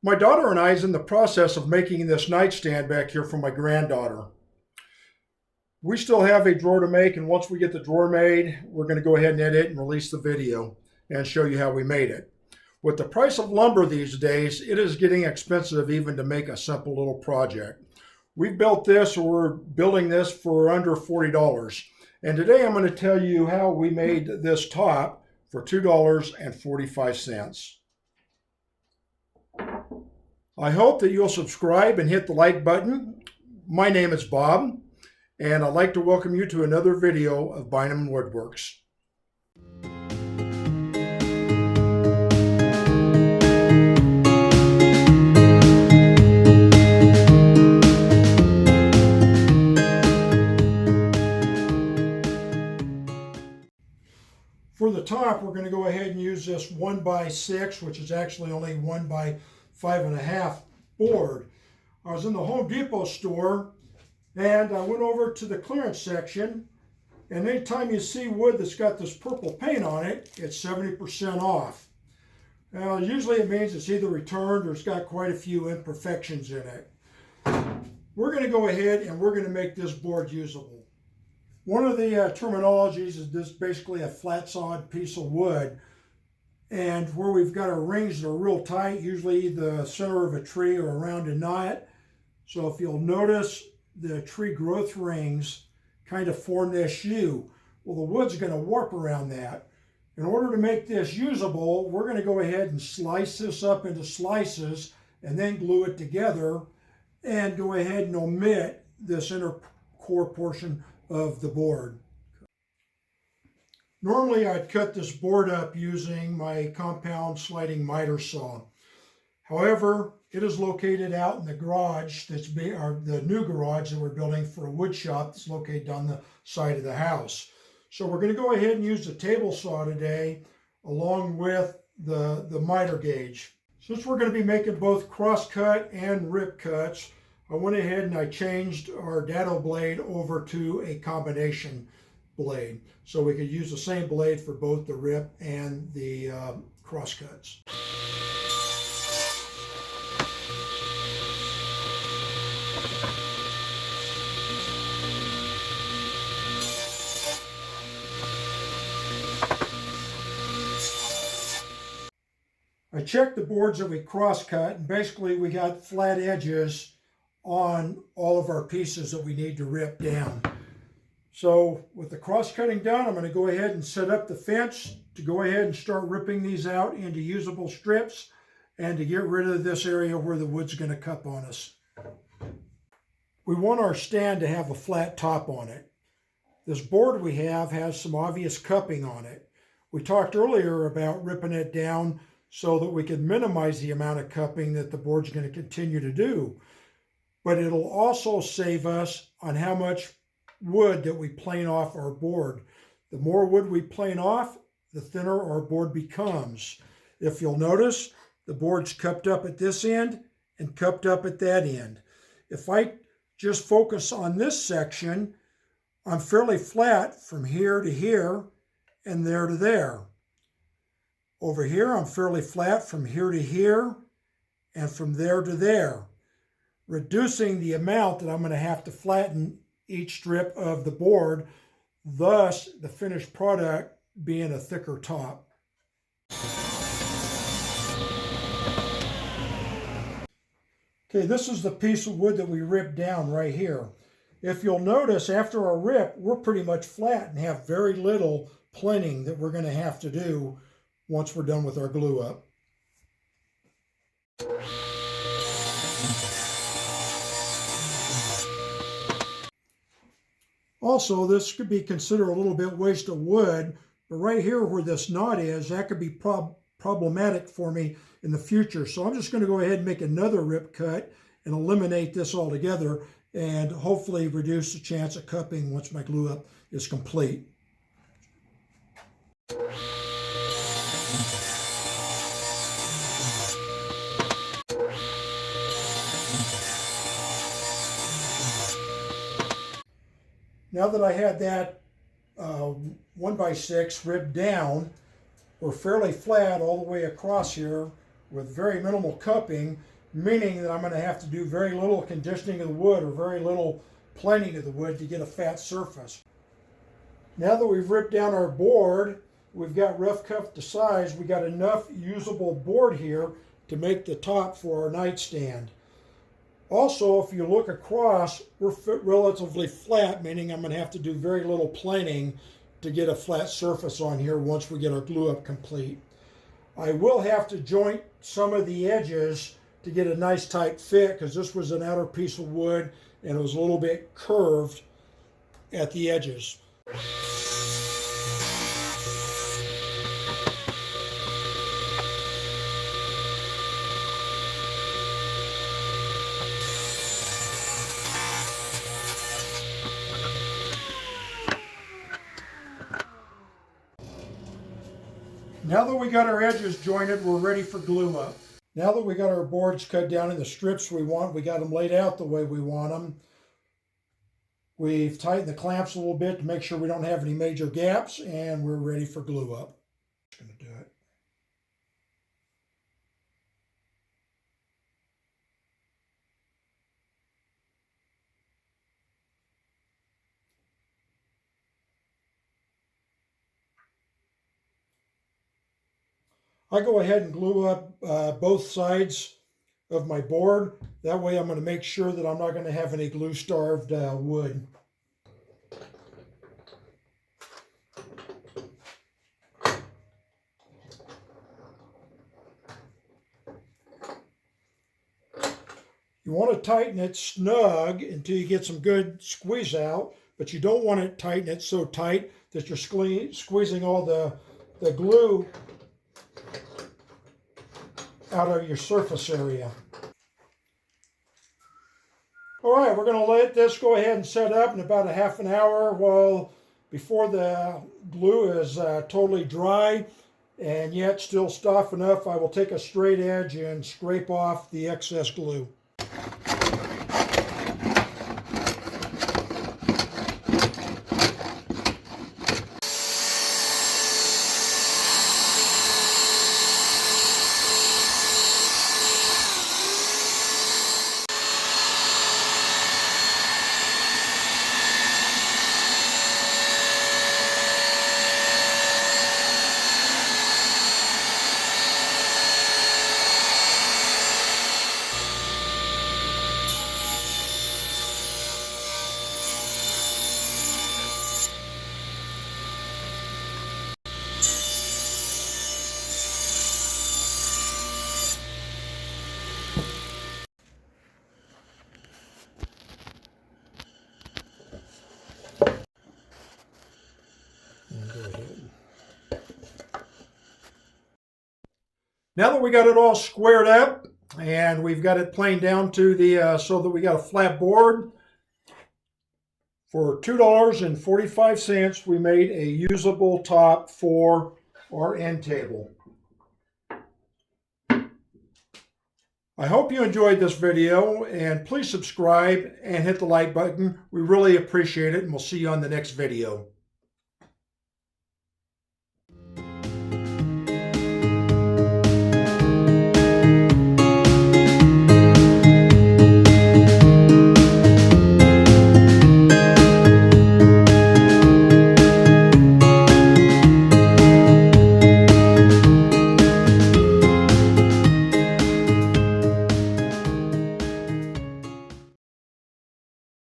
My daughter and I is in the process of making this nightstand back here for my granddaughter. We still have a drawer to make, and once we get the drawer made, we're going to go ahead and edit and release the video and show you how we made it. With the price of lumber these days, it is getting expensive even to make a simple little project. We've built this, or we're building this for under $40. And today I'm going to tell you how we made this top for $2.45. I hope that you'll subscribe and hit the like button. My name is Bob, and I'd like to welcome you to another video of Bynum Woodworks. For the top, we're going to go ahead and use this 1x6, which is actually only 1x5.5 board. I was in the Home Depot store and I went over to the clearance section, and anytime you see wood that's got this purple paint on it, it's 70% off. Now, usually it means it's either returned or it's got quite a few imperfections in it. We're going to go ahead and we're going to make this board usable. One of the terminologies is this basically a flat sawed piece of wood, and where we've got our rings that are real tight, usually the center of a tree or around a knot. So if you'll notice, the tree growth rings kind of form this U. Well, the wood's going to warp around that. In order to make this usable, we're going to go ahead and slice this up into slices and then glue it together and go ahead and omit this inner core portion of the board. Normally I'd cut this board up using my compound sliding miter saw. However, it is located out in the garage the new garage that we're building for a wood shop that's located on the side of the house. So we're going to go ahead and use the table saw today along with the miter gauge. Since we're going to be making both cross cut and rip cuts, I went ahead and I changed our dado blade over to a combination blade, so we could use the same blade for both the rip and the cross cuts. I checked the boards that we cross cut, and basically we got flat edges on all of our pieces that we need to rip down. So with the cross cutting done, I'm going to go ahead and set up the fence to go ahead and start ripping these out into usable strips and to get rid of this area where the wood's going to cup on us. We want our stand to have a flat top on it. This board we have has some obvious cupping on it. We talked earlier about ripping it down so that we can minimize the amount of cupping that the board's going to continue to do. But it'll also save us on how much wood that we plane off our board. The more wood we plane off, the thinner our board becomes. If you'll notice, the board's cupped up at this end and cupped up at that end. If I just focus on this section, I'm fairly flat from here to here and there to there. Over here, I'm fairly flat from here to here and from there to there, reducing the amount that I'm going to have to flatten each strip of the board, thus the finished product being a thicker top. Okay, this is the piece of wood that we ripped down right here. If you'll notice, after our rip, we're pretty much flat and have very little planing that we're going to have to do once we're done with our glue up. Also, this could be considered a little bit waste of wood, but right here where this knot is, that could be problematic for me in the future. So I'm just going to go ahead and make another rip cut and eliminate this altogether and hopefully reduce the chance of cupping once my glue up is complete. Now that I had that 1x6 ribbed down, we're fairly flat all the way across here with very minimal cupping. meaning that I'm going to have to do very little conditioning of the wood or very little planing of the wood to get a fat surface. Now that we've ripped down our board, we've got rough cut the size, we got enough usable board here to make the top for our nightstand. Also, if you look across, we're relatively flat, meaning I'm going to have to do very little planing to get a flat surface on here once we get our glue up complete. I will have to joint some of the edges to get a nice tight fit, because this was an outer piece of wood and it was a little bit curved at the edges. Now that we got our edges jointed, we're ready for glue up. Now that we got our boards cut down in the strips we want, we got them laid out the way we want them. We've tightened the clamps a little bit to make sure we don't have any major gaps, and we're ready for glue up. Just going to do it. I go ahead and glue up both sides of my board. That way I'm going to make sure that I'm not going to have any glue-starved wood. You want to tighten it snug until you get some good squeeze out, but you don't want to tighten it so tight that you're squeezing all the glue out of your surface area. All right, we're going to let this go ahead and set up in about a half an hour before the glue is totally dry and yet still stiff enough. I will take a straight edge and scrape off the excess glue. Now that we got it all squared up and we've got it planed down to the so that we got a flat board, for $2.45 we made a usable top for our end table. I hope you enjoyed this video, and please subscribe and hit the like button. We really appreciate it, and we'll see you on the next video.